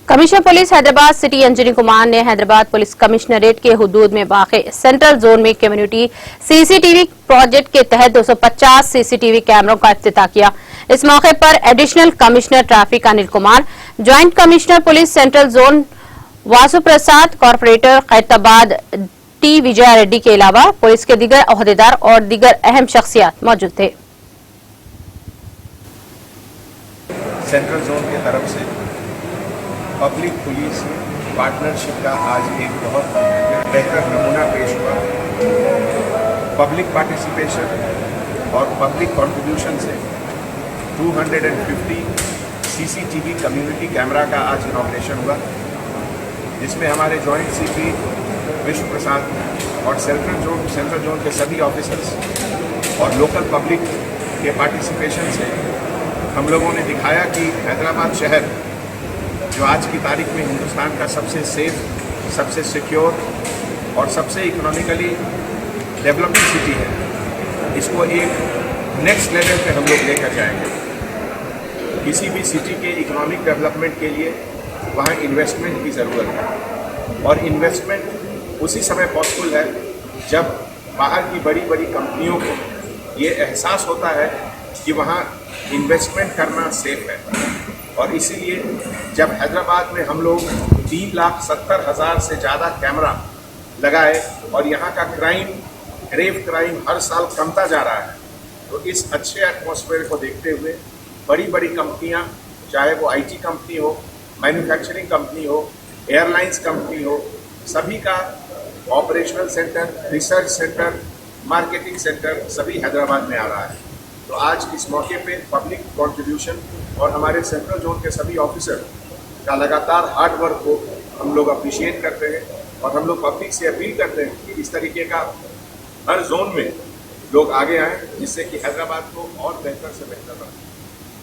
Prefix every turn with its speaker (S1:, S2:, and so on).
S1: Commissioner police Hyderabad city Anjani Kumar ने Hyderabad police commissionerate के हुदूद में वाक़े सेंट्रल जोन में कम्युनिटी सीसीटीवी प्रोजेक्ट के तहत 250 सीसीटीवी कैमरों का इफ्तिताह किया। इस मौके पर additional commissioner traffic Anil Kumar, joint commissioner police central zone Vasu Prasad, corporator Khairatabad T Vijaya Reddy के अलावा पुलिस के दीगर अहदेदार और दीगर अहम शख्सियात मौजूद थे।
S2: सेंट्रल जोन की तरफ से पब्लिक पुलिस पार्टनरशिप का आज एक बहुत बेहतर नमूना पेश हुआ। पब्लिक पार्टिसिपेशन और पब्लिक कंट्रीब्यूशन से 250 सीसीटीवी कम्युनिटी कैमरा का आज इनॉग्रेशन हुआ, जिसमें हमारे जॉइंट सीपी विश्व प्रसाद और सेंट्रल जोन के सभी ऑफिसर्स और लोकल पब्लिक के पार्टिसिपेशन से हम लोगों ने दिखाया कि हैदराबाद शहर जो आज की तारीख में हिंदुस्तान का सबसे सेफ, सबसे सिक्योर और सबसे इकोनॉमिकली डेवलपिंग सिटी है, इसको एक नेक्स्ट लेवल पे हम लोग लेकर जाएंगे। किसी भी सिटी के इकोनॉमिक डेवलपमेंट के लिए वहाँ इन्वेस्टमेंट की ज़रूरत है, और इन्वेस्टमेंट उसी समय पॉसिबल है जब बाहर की बड़ी बड़ी कंपनियों को ये एहसास होता है कि वहाँ इन्वेस्टमेंट करना सेफ है। और इसीलिए जब हैदराबाद में हम लोग 3,70,000 से ज़्यादा कैमरा लगाए और यहाँ का क्राइम, रेप क्राइम हर साल कमता जा रहा है, तो इस अच्छे एटमॉस्फेयर को देखते हुए बड़ी बड़ी कंपनियाँ, चाहे वो आईटी कंपनी हो, मैन्युफैक्चरिंग कंपनी हो, एयरलाइंस कंपनी हो, सभी का operational centre, research centre, marketing centre सभी हैदराबाद में आ रहा है। तो आज इस मौके पे पब्लिक कंट्रीब्यूशन और हमारे सेंट्रल जोन के सभी ऑफिसर का लगातार हार्ड वर्क को हम लोग अप्रिशिएट करते हैं, और हम लोग पब्लिक से अपील करते हैं कि इस तरीके का हर जोन में लोग आगे आएँ, जिससे कि हैदराबाद को और बेहतर से बेहतर बनाएं।